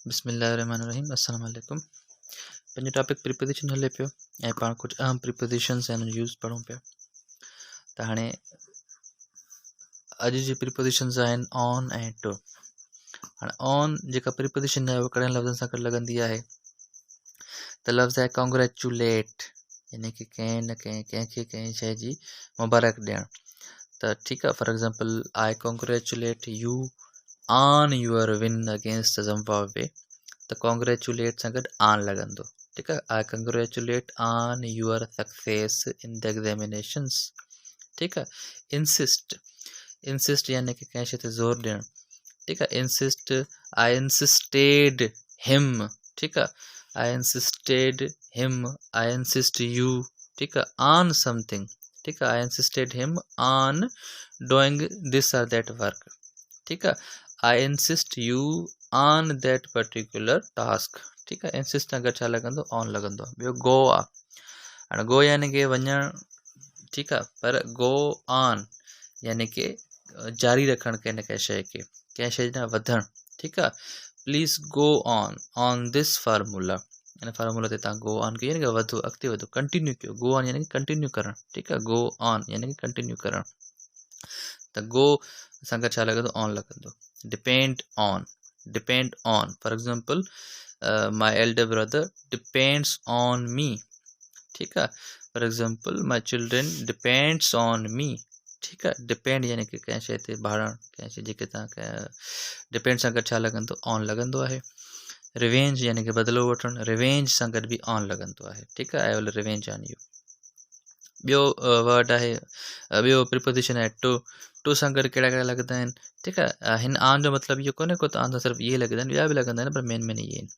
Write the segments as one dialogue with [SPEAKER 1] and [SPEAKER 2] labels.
[SPEAKER 1] बिस्मिल्लाहिर्रहमानिर्रहीम अस्सलाम वालेकुम। पंहिंजो टॉपिक प्रीपोजिशन हले पियो ऐं पाण कुझु अहम प्रीपोजिशन्स आहिनि यूज़ पढ़ूं पिया। त हाणे अॼु जी प्रीपोजिशन्स आहिनि ऑन ऐं टू। हाणे ऑन जेका प्रीपोजिशन आहे उहा कहिड़े लफ़्ज़नि सां गॾु लॻंदी आहे त लफ़्ज़ आहे कॉन्ग्रेचुलेट, यानी कि कंहिं न कंहिंखे कंहिं शइ जी मुबारक ॾियणु। त ठीकु आहे, for example I congratulate you on your win against Zimbabwe. त कॉन्ग्रेचुलेट सां गॾु आन लॻंदो। ठीकु आहे, आई congratulate on your success in the examinations. ठीकु आहे, इंसिस्ट यानी कि कंहिं शइ ते ज़ोर ॾियणु। ठीकु आहे, इंसिस्ट, आई इंसिस्टेड हिम। ठीकु आहे, I insisted him, I insist you. ठीकु आहे, ऑन समथिंग। ठीकु आहे, I insisted him on doing this or that work. ठीकु आहे, I insist you on that particular task. ठीकु आहे, इंसिस्ट सां गॾु छा लॻंदो, ऑन लॻंदो आहे। ॿियो गो आहे। हाणे गो यानी कि वञणु। ठीकु आहे, पर गो ऑन यानी कि जारी रखणु कंहिं न कंहिं शइ खे, कंहिं शइ ॾांहुं वधणु। ठीकु आहे, please go on this formula. हिन फार्मूला ते तव्हां गो ऑन कयो यानी कि वधो, अॻिते वधो, कंटिन्यू कयो। गो ऑन यानी कि कंटिन्यू करणु। ठीकु आहे, गो ऑन यानी कि कंटिन्यू करणु। त गो सां गॾु छा लॻंदो, ऑन लॻंदो। Depend on, for example my elder brother depends on me. ठीकु आहे, for example my children depends on me. ठीकु आहे, डिपेंड यानी कि कंहिं शइ ते भाड़णु, कंहिं शइ जेके तव्हां डिपेंड सां गॾु छा लॻंदो, ऑन लॻंदो आहे। रिवेंज यानी कि बदिलो वठणु, रिवेंज सां गॾु बि ऑन लॻंदो आहे। ठीकु आहे, I will revenge on you. ॿियो वर्ड आहे, ॿियो प्रीपोजिशन आहे टू सां गॾु कहिड़ा लॻंदा आहिनि। ठीकु आहे, हिन ऑन जो मतिलबु इहो कोन्हे को त ऑन सां सिर्फ़ु इहे लॻंदा आहिनि, ॿिया बि लॻंदा आहिनि, पर मेन इहे आहिनि।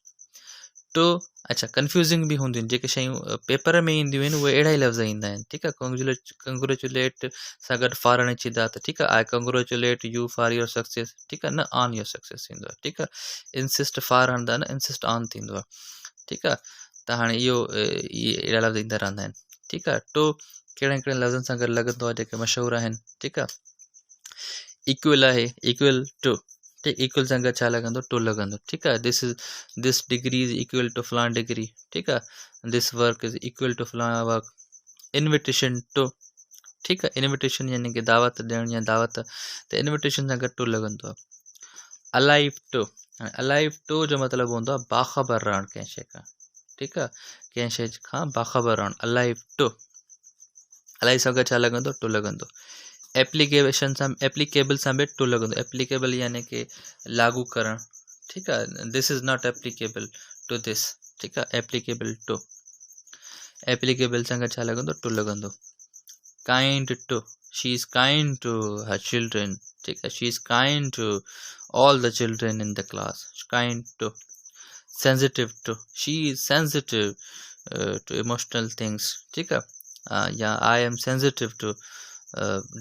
[SPEAKER 1] टू अच्छा कंफ्यूज़िंग बि हूंदियूं आहिनि, जेके शयूं पेपर में ईंदियूं आहिनि उहे अहिड़ा ई लफ़्ज़ ईंदा आहिनि। ठीकु आहे, कंग्रेचुलेट सां गॾु फॉर अची था त ठीकु आहे, आई congratulate you for your success. ठीकु आहे, न ऑन योर सक्सेस थींदो आहे। ठीकु आहे, इंसिस्ट फॉर हणंदा न, इंसिस्ट ऑन थींदो आहे। ठीकु आहे, त हाणे इहे अहिड़ा लफ़्ज़ ईंदा रहंदा आहिनि। ठीकु आहे, टू कहिड़े लफ़्ज़नि सां गॾु लॻंदो आहे जेके मशहूरु आहिनि। ठीकु आहे, इक्वल आहे, इक्वल टू। ठीकु, इक्वल सां गॾु छा लॻंदो, टू लॻंदो। ठीकु आहे, this degree is equal to फलान डिग्री। ठीकु आहे, this work is equal to फलान वर्क। Invitation to. ठीकु आहे, इनविटेशन यानी कि दावत ॾियणु या दावत, त इनविटेशन सां गॾु टू लॻंदो आहे। अलाइव टू, हाणे अलाइव टू जो मतिलबु हूंदो आहे बाख़बर रहणु कंहिं शइ खां। ठीकु आहे, कंहिं शइ खां बाख़बर रहणु, अलाइव टू। अलाइव सां गॾु छा लॻंदो, टू लॻंदो। एप्लीकेबल सां बि टू लॻंदो। एप्लीकेबल यानी कि लागू करणु। ठीकु आहे, this is not applicable to this. ठीकु आहे, एप्लीकेबल टू। एप्लीकेबल सां गॾु छा लॻंदो, टू लॻंदो। Kind to, she is kind to her children. ठीकु आहे, she is kind to all the children in the class. Kind to. Sensitive to, she is sensitive to emotional things. ठीकु आहे, या I am sensitive to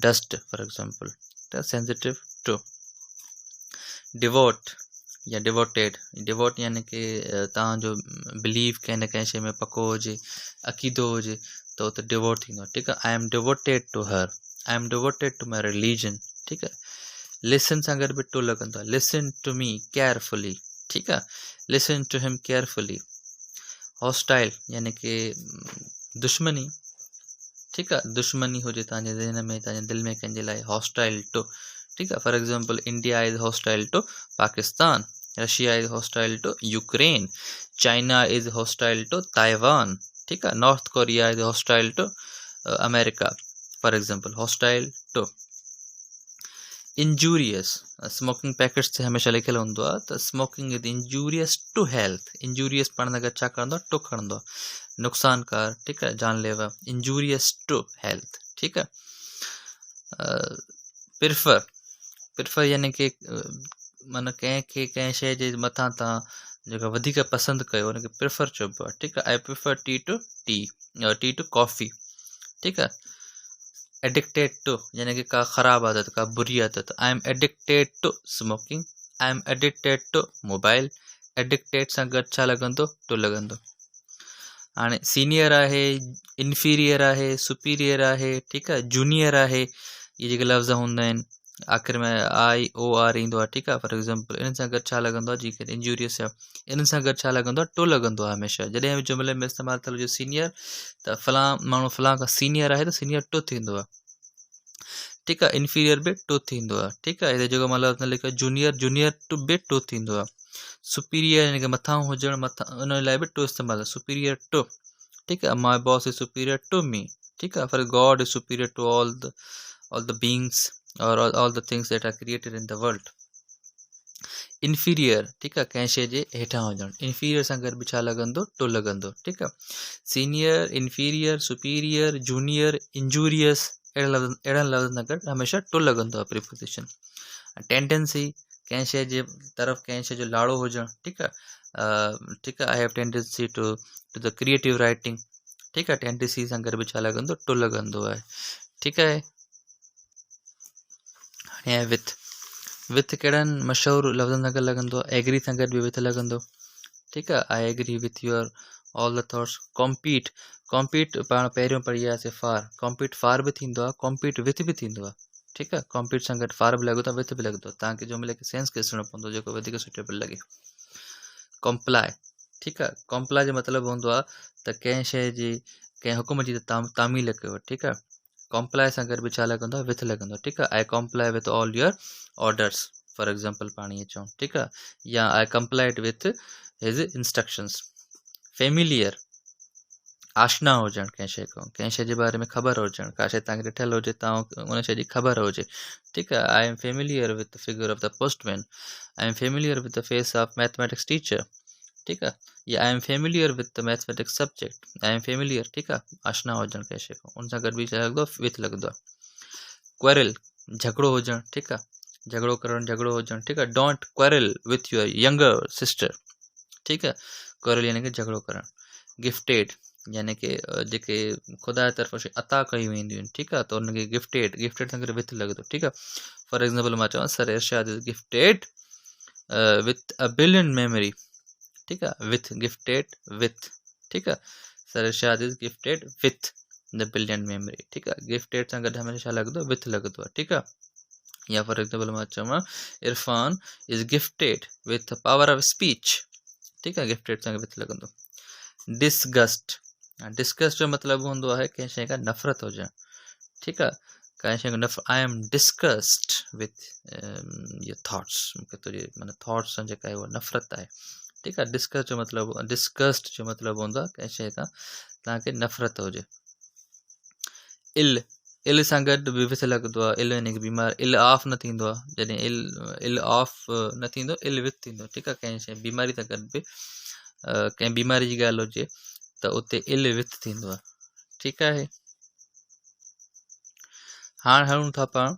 [SPEAKER 1] dust for example. Sensitive to. Devote या devoted, devote यानी कि तव्हांजो believe कंहिं न कंहिं शइ में पको हुजे, अक़ीदो हुजे, त उते डिवोट थींदो आहे। ठीकु आहे, I am devoted to her, I am devoted to my religion. ठीकु आहे, लिसन सां गॾु बि टू लॻंदो आहे। Listen to me carefully. ठीकु आहे, listen to him carefully. Hostile यानी कि दुश्मनी। ठीकु आहे, दुश्मनी हुजे तव्हांजे ज़हन में, तव्हांजे दिलि में कंहिंजे लाइ, हॉस्टाइल टू। ठीकु आहे, for example India is hostile to Pakistan, Russia is hostile to Ukraine, China is hostile to Taiwan. ठीकु आहे, North Korea is hostile to America, for example, hostile to. Injurious, smoking packets ते हमेशह लिखियलु हूंदो आहे त smoking is injurious to health. Injurious पढ़ण सां गॾु छा करणो आहे, टू खणंदो आहे, नुक़सानकार। ठीकु आहे, जानलेवा, इंजूरियस टू हेल्थ। ठीकु आहे, प्रिफर यानी कि माना कंहिंखे कंहिं शइ जे मथां तव्हां जेका वधीक पसंदि कयो हुनखे प्रिफर चइबो आहे। ठीकु आहे, I prefer tea to coffee. ठीकु आहे, एडिक्टेड टू यानी कि का ख़राबु आदत, का बुरी आदत। I am addicted to smoking, I am addicted to mobile. Addicted सां गॾु छा लॻंदो, टू लॻंदो। हाणे सीनियर आहे, इन्फीरियर आहे, सुपीरियर आहे। ठीकु आहे, जूनियर आहे, इहे जेके लफ़्ज़ हूंदा आहिनि। आख़िर में IOR ईंदो आहे, ठीकु आहे। फॉर एग्ज़ाम्पल इन सां गॾु छा लॻंदो आहे, जी करे इंजूरियस आहे, इन सां गॾु छा लॻंदो आहे, टू लॻंदो आहे हमेशह। जॾहिं बि जुमिले में इस्तेमालु थियल हुजे सीनियर, त फलां माण्हू फलां खां सीनियर आहे त सीनियर टू थींदो आहे, ठीकु आहे। इन्फीरियर बि टू थींदो आहे, ठीकु आहे। हिते जेको मतिलबु न लिखियो जूनियर, जूनियर टू बि टू थींदो आहे। सुपीरियर यानी कि मथां हुजणु, मथां उन लाइ बि टू इस्तेमालु आहे, सुपीरियर टू, ठीकु आहे। My boss is superior to me, ठीकु आहे। For God is superior to all the beings or all the things that are created in the world. Inferior, ठीकु आहे, कंहिं शइ जे हेठां हुजणु। इंफीरियर सां गॾु बि छा लॻंदो, टू लॻंदो, ठीकु आहे। Senior, inferior, superior, junior, injurious, अहिड़नि लफ़्ज़नि सां गॾु हमेशह टू लॻंदो आहे प्रीपोजिशन। टेंडेंसी, कंहिं शइ जे तरफ़ कंहिं शइ जो लाड़ो हुजणु, ठीकु आहे, ठीकु आहे। I have tendency to the creative writing, ठीकु आहे। टेंडेंसी सां गॾु बि छा लॻंदो, टू लॻंदो आहे, ठीकु आहे। हाणे विथ, विथ कहिड़नि मशहूरु लफ़्ज़नि सां गॾु लॻंदो आहे, एग्री सां गॾु बि विथ लॻंदो, ठीकु आहे। I agree with your all the thoughts. Compete, compete पाण पहिरियों पढ़ी वियासीं फार, कॉम्पीट फार बि थींदो आहे, कॉम्पीट विथ बि थींदो आहे, ठीकु आहे। कॉम्पीट सां गॾु फार बि लॻंदो आहे, विथ बि लॻंदो आहे। तव्हांखे जुमिले खे सेंस खे ॾिसणो पवंदो, जेको वधीक सुटेबल लॻे। कॉम्प्लाई, ठीकु आहे। कॉम्प्लाई जो मतिलबु हूंदो आहे त कंहिं शइ जी, कंहिं हुकुम जी तामील कयो, ठीकु आहे। कॉम्प्लाई सां गॾु बि छा लॻंदो आहे, विथ लॻंदो आहे, ठीकु आहे। I comply with all your orders, for example पाण ईअं चऊं, ठीकु आहे। या I complied with his instructions. Familiar, आशना हुजणु कंहिं शइ खां, कंहिं शइ जे बारे में ख़बर हुजणु, का शइ तव्हांखे ॾिठल हुजे, तव्हां उन शइ जी ख़बर हुजे, ठीकु आहे। I am familiar with the figure of the postman, I am familiar with the face of mathematics teacher, ठीकु आहे। या I am familiar with the mathematics subject, I am familiar, ठीकु आहे। आशना हुजणु कंहिं शइ खां, उन सां गॾु बि छा लॻंदो आहे, विथ लॻंदो आहे। क्वेरल, झगड़ो हुजणु, ठीकु आहे। झगड़ो करणु, झगड़ो हुजणु, ठीकु आहे। Don't quarrel with your younger sister, ठीकु आहे। क्वेरल यानी कि झगड़ो करणु। गिफ्टेड यानी कि जेके ख़ुदा जी तरफ़ शइ अता कयूं वेंदियूं आहिनि, ठीकु आहे, त उनखे गिफ्टेड, गिफ्टेड सां गॾु विथ लॻंदो, ठीकु आहे। फॉर एग्ज़ाम्पल मां चवां, sir Irshad is gifted with a billion memory, ठीकु आहे। विथ, गिफ्टेड विथ, ठीकु आहे। Sir Irshad is gifted with the billion memory, ठीकु आहे। गिफ्टेड सां गॾु हमेशह छा लॻंदो, विथ लॻंदो आहे, ठीकु आहे। या फॉर एग्ज़ाम्पल मां चवां, Irfan is gifted with the power of speech, ठीकु आहे। गिफ्टेड सां विथ लॻंदो। डिस्गस्ट, डिस्गस्ट जो मतिलबु हूंदो आहे कंहिं शइ खां नफ़रत हुजणु, ठीकु आहे। कंहिं शइ खां नफ़रत, I am disgust with your thoughts, मूंखे तुंहिंजे माना थॉट्स सां जेका आहे उहा नफ़रत आहे, ठीकु आहे। डिस्गस्ट जो मतिलबु, डिस्गस्ट जो मतिलबु हूंदो आहे कंहिं शइ खां तव्हांखे नफ़रत हुजे। इल, इल सां गॾु बि विथ लॻंदो आहे। इल यानी कि बीमार, इल ऑफ न थींदो आहे, जॾहिं इल ऑफ न थींदो, इल विथ थींदो, ठीकु आहे। कंहिं शइ बीमारी सां गॾु बि कंहिं बीमारी जी ॻाल्हि हुजे त उते इल विथ थींदो आहे, ठीकु आहे। हाणे हलूं था पाण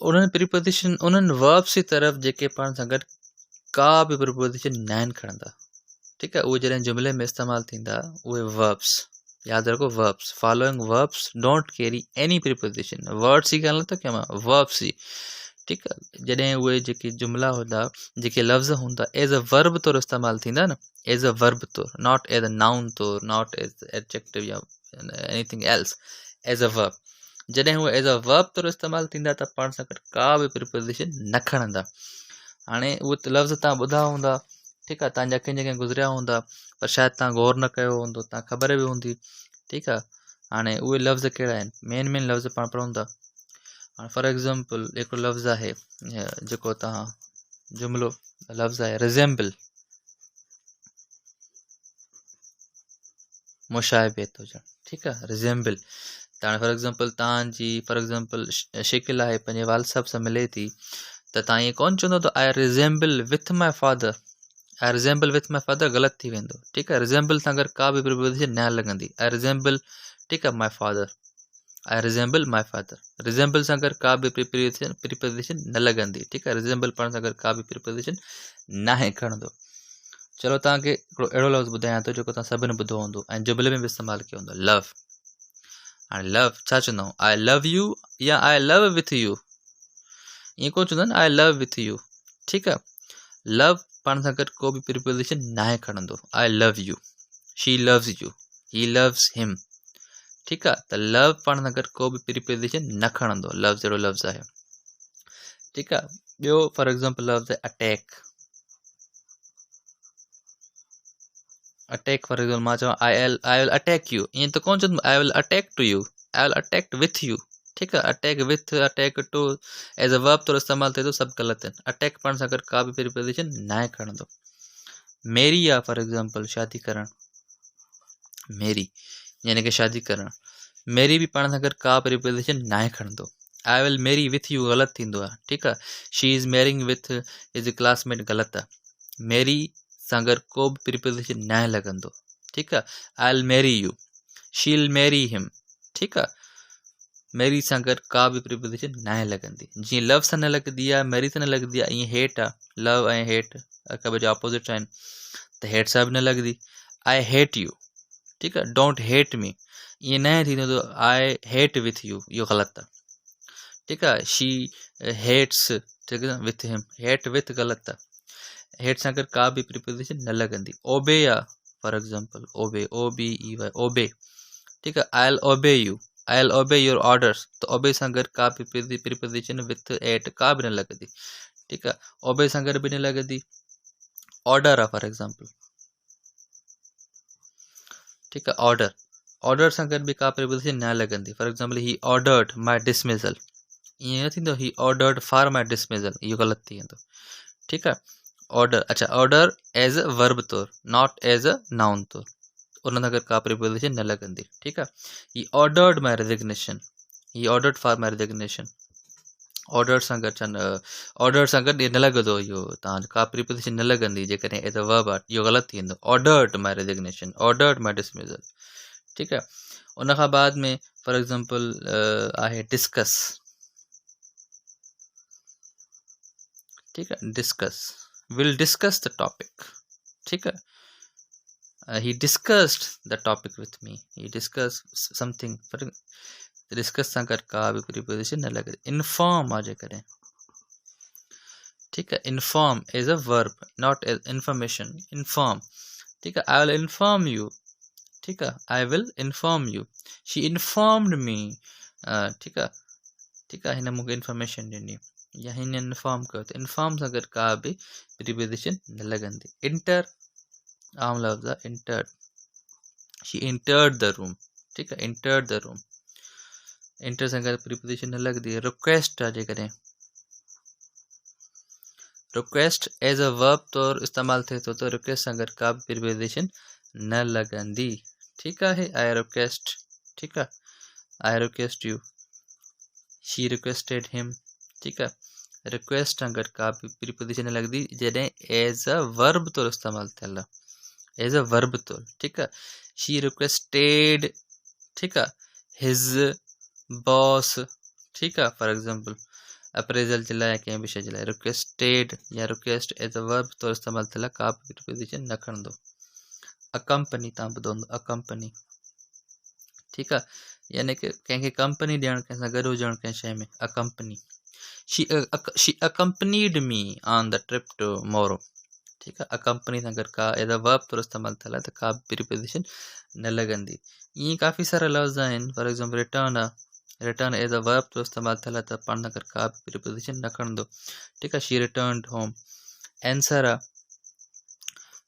[SPEAKER 1] उन्हनि प्रीपोजिशन, उन्हनि वर्ब्स जी तरफ़ जेके पाण सां गॾु का बि प्रीपोजिशन न आहिनि खणंदा, ठीकु आहे। उहे जॾहिं जुमिले में इस्तेमालु थींदा, उहे वर्ब्स, यादि रखो verbs, following verbs don't carry any preposition. Words जी ॻाल्हि नथो कयां मां, वर्ब्स जी, ठीकु आहे। जॾहिं उहे जेके जुमिला हूंदा, जेके लफ़्ज़ हूंदा, एज़ अ वर्ब तौरु इस्तेमालु थींदा न, एज़ अ वर्ब तौरु, नॉट एज़ अ नाउन तौरु, नॉट एज़ एडजेक्टिव या anything else, as a verb. जॾहिं उहे एज़ अ वर्ब तौरु इस्तेमालु थींदा त पाण सां गॾु का बि प्रीपोजिशन न खणंदा। हाणे उहे लफ़्ज़ तव्हां ॿुधा हूंदा, ठीकु आहे, तव्हांजे अखियुनि जे अॻियां गुज़रिया हूंदा, पर शायदि तव्हां गौर न कयो हूंदो, तव्हां ख़बर बि हूंदी, ठीकु आहे। हाणे उहे लफ़्ज़ कहिड़ा आहिनि, मेन मेन लफ़्ज़ पाण पढ़ूं था। हाणे फॉर एग्ज़ाम्पल हिकिड़ो लफ़्ज़ आहे जेको तव्हां जुमिलो लफ़्ज़ आहे रिज़ेम्बल, मुशाबिहत हुजणु, ठीकु आहे। रिज़ेम्बल, त हाणे फॉर एग्ज़ाम्पल तव्हांजी फॉर एग्ज़ाम्पल शिकिल आहे पंहिंजे वाल साहब सां मिले थी, त तव्हां ईअं कोन्ह चवंदो त I resemble with my father, I resemble with my father ग़लति थी वेंदो, ठीकु आहे। रिज़ेम्बल सां गॾु का बि प्रीपोजिशन न लॻंदी। आई रिज़ेम्बल, ठीकु आहे, माई फादर, आई रिज़ेम्बल माई फादर। रिज़ेम्बल सां गॾु का बि प्रीपोजिशन न लॻंदी, ठीकु आहे। रिज़ेम्बल पाण सां गॾु का बि प्रीपोजिशन न आहे खणंदो। चलो तव्हांखे हिकिड़ो अहिड़ो लफ़्ज़ ॿुधायां थो जेको तव्हां सभिनी ॿुधो हूंदो ऐं जुमिले में बि इस्तेमालु कयो हूंदो, लव। हाणे लव छा चवंदा आहियूं, आई लव यू या आई लव विथ यू, ईअं कोन चवंदा आहिनि आई लव विथ यू, ठीकु आहे। लव पाण सां गॾु को बि प्रीपोजिशन न आहे खणंदो। I love you, she loves you, he loves him, ठीकु आहे। त लव पाण सां गॾु को बि प्रीपोजिशन न खणंदो, लव जहिड़ो लफ़्ज़ आहे। ठीकु आहे। ॿियो फॉर एग्ज़ाम्पल लफ़्ज़ आहे अटैक। अटैक फॉर एग्ज़ाम्पल मां चवां आई विल अटैक यू, ईअं त कोन चवंदुमि I will attack to you, I will attack with you. ठीकु आहे। Attack with, attack to as a verb तौरु इस्तेमालु थिए थो, सभु ग़लति आहिनि। अटैक पाण सां गॾु का बि प्रीपोजिशन न आहे खणंदो। मेरी आहे फॉर एग्ज़ाम्पल शादी करणु, मेरी यानी कि शादी करणु, मेरी बि पाण सां गॾु का प्रीपोजिशन न आहे खणंदो। आई विल मेरी विथ यू ग़लति थींदो आहे। ठीकु आहे। She is marrying with is classmate ग़लति आहे। मेरी सां गॾु को बि प्रीपोजिशन न लॻंदो। ठीकु आहे। I will marry you, she will marry him. ठीकु आहे। मैरी सां गॾु का बि प्रीपोजिशन न लॻंदी। जीअं लव सां न लॻंदी आहे, मैरी सां न लॻंदी आहे, ईअं हेट आहे। लव ऐं हेट हिक ॿिए जा ऑपोज़िट आहिनि, त हेट सां बि न लॻंदी। आई हेट यू, ठीकु आहे। डोंट हेट मी, ईअं न थींदो आई हेट विथ यू, इहो ग़लति आहे। ठीकु आहे। शी हेट्स, ठीकु आहे, विथ हिम, हेट विथ ग़लति आहे। हेठ सां गॾु का बि प्रीपोजिशन न लॻंदी। ओबे आहे फॉर एग्ज़ाम्पल, ओबे, O B E Y, obey. ठीकु आहे। I will obey you, I will obey your orders, त ओबे सां गॾु का बि प्रीपोजिशन विथ एट का बि न लॻंदी। ठीकु आहे। ओबे सां गॾु बि न लॻंदी। ऑर्डर आहे फॉर एग्ज़ाम्पल, ठीकु आहे। ऑर्डर, ऑर्डर सां गॾु बि का प्रीपोजिशन न लॻंदी। For example he ordered my dismissal, ईअं न थींदो he ordered for my dismissal, इहो ग़लति थी वेंदो। ठीकु आहे। ऑर्डर, अच्छा ऑर्डर एज अ वर्ब तौर, नॉट एज अ नाउन तौर, उन सां गॾु का प्रीपोजिशन न लॻंदी। ठीकु आहे। He ordered my resignation, he ordered for my resignation, order सां गॾु छा न, ऑर्डर सां गॾु इहो न लॻंदो, इहो तव्हां का प्रीपोजिशन न लॻंदी जेकॾहिं एज अ वर्ब आहे, इहो ग़लति थी वेंदो। ऑर्डर्ड माई रेज़िग्नेशन, ऑर्डर्ड माई डिसमिसल। ठीकु आहे। उन खां बाद में फॉर एग्ज़ाम्पल आहे डिस्कस। ठीकु आहे। Discuss, will discuss the topic. ठीकु आहे। he discussed the topic with me, he discussed something, but discuss सां गॾु का बि प्रीपोजिशन न लॻंदी। इन्फॉर्म आहे जेकॾहिं, ठीकु आहे। Inform as a verb, not as information, inform. ठीकु आहे। आई विल इन्फॉर्म यू, ठीकु आहे। I will inform you, she informed me, ठीकु आहे। ठीकु आहे। हिन मूंखे इंफॉर्मेशन ॾिनी या हिन इन्फॉर्म कयो, त इन्फॉर्म सां गॾु का बि प्रीपोजिशन न लॻंदी। इंटर आम लफ़्ज़ आहे, entered, she entered the room. ठीकु आहे। इंटर्ड द रूम, इंटर सां गॾु प्रीपोजिशन न लॻंदी। रिक्वेस्ट आहे जेकॾहिं, रिक्वेस्ट एज अ वर्ब तौरु इस्तेमालु थिए थो, त रिक्वेस्ट सां गॾु का बि प्रीपोजिशन न लॻंदी। ठीकु आहे। आई रिक्वेस्ट, ठीकु आहे। I request you, she requested him. ठीकु आहे। रिक्वेस्ट सां गॾु का बि प्रीपोजिशन न लॻंदी जॾहिं एज अ वर्ब तौरु इस्तेमालु थियल आहे, एज अ वर्ब तौरु। ठीकु आहे। शी रिक्वेस्टेड, ठीकु आहे, हिज बॉस। ठीकु आहे। फॉर एग्ज़ाम्पल अप्रेज़ल जे लाइ, कंहिं बि शइ जे लाइ रिक्वेस्टेड या रिक्वेस्ट एज अ वर्ब तौरु इस्तेमालु थियल आहे, का बि प्रीपोजिशन न खणंदो। अकंपनी, तव्हां ॿुधो हूंदो अकंपनी। ठीकु आहे। यानी कि कंहिंखे कंपनी ॾियणु, कंहिं सां गॾु हुजणु कंहिं शइ में, अकंपनी। She accompanied me on the trip tomorrow. ठीकु आहे। अकंपनी सां गॾु का एज अ वर्ब तौरु इस्तेमालु थियल आहे, त का बि प्रीपोजिशन न लॻंदी। ईअं काफ़ी सारा लफ़्ज़ आहिनि। फॉर एग्ज़ाम्पल रिटर्न आहे, रिटर्न एज अ वर्ब तौरु इस्तेमालु थियल आहे, त पाण सां गॾु का बि प्रीपोजिशन न खणंदो। ठीकु आहे। She returned home. एंसर आहे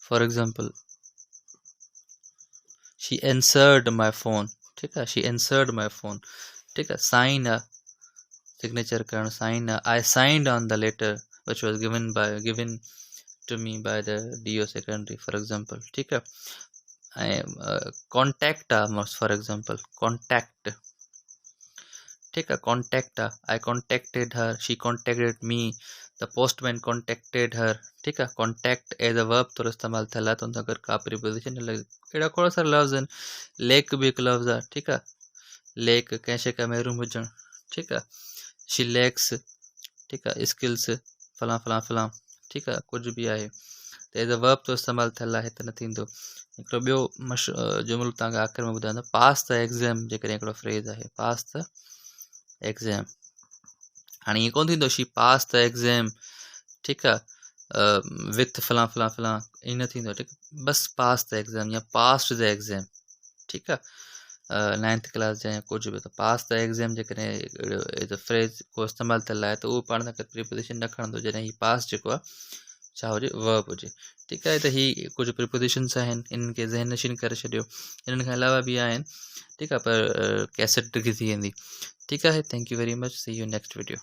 [SPEAKER 1] for example she answered my phone. ठीकु आहे। She answered my phone. ठीकु आहे। साइन आहे, सिग्नेचर करणु, साइन आहे। I signed on the letter which was given to me by the DO secretary for example. ठीकु आहे। ऐं कॉन्टेक्ट आहे फॉर एग्ज़ाम्पल, कॉन्टेक्ट। ठीकु आहे। कॉन्टेक्ट आहे, I contacted her, she contacted me, the postman contacted her. ठीकु आहे। Contact as a verb तौरु इस्तेमालु थियल आहे, त हुन सां गॾु का प्रीपोजिशन न लॻंदी। अहिड़ा खोड़ सारा लफ़्ज़ आहिनि। लेक बि हिकु लफ़्ज़ आहे। ठीकु आहे। लेक, कंहिं शइ खां महरूम हुजणु। ठीकु आहे। शी लेक्स, ठीकु आहे, स्किल्स, फलां फलां फलां। ठीकु आहे। कुझु बि आहे, त एज अ वर्ब तौरु इस्तेमालु थियल आहे, त न थींदो। हिकिड़ो ॿियो जुमिलो तव्हांखे आख़िर में ॿुधाईंदो, पास द एग्ज़ाम, जेकॾहिं हिकिड़ो फ्रेज़ आहे, पास द एग्ज़ाम। हाणे ईअं कोन थींदो शी पास द एग्ज़ाम, ठीकु आहे, विथ फलां फलां फलां, ईअं न थींदो। ठीकु, बसि पास द एग्ज़ाम या पास्ट द एग्ज़ाम। ठीकु आहे। 9th क्लास जा या कुझु बि, त पास द एग्ज़ाम जेकॾहिं फ्रेज़ को इस्तेमालु थियल आहे त उहो पाण सां गॾु प्रीपोजिशन न खणंदो जॾहिं ही पास जेको आहे छा हुजे, वर्ब हुजे। ठीकु आहे, त ही कुझु प्रीपोजिशन्स आहिनि, इन्हनि खे ज़हन नशीन करे छॾियो। इन्हनि खां अलावा बि आहिनि, ठीकु आहे, पर कैसेट डिघी थी वेंदी। ठीकु आहे, thank you very much, see you next video.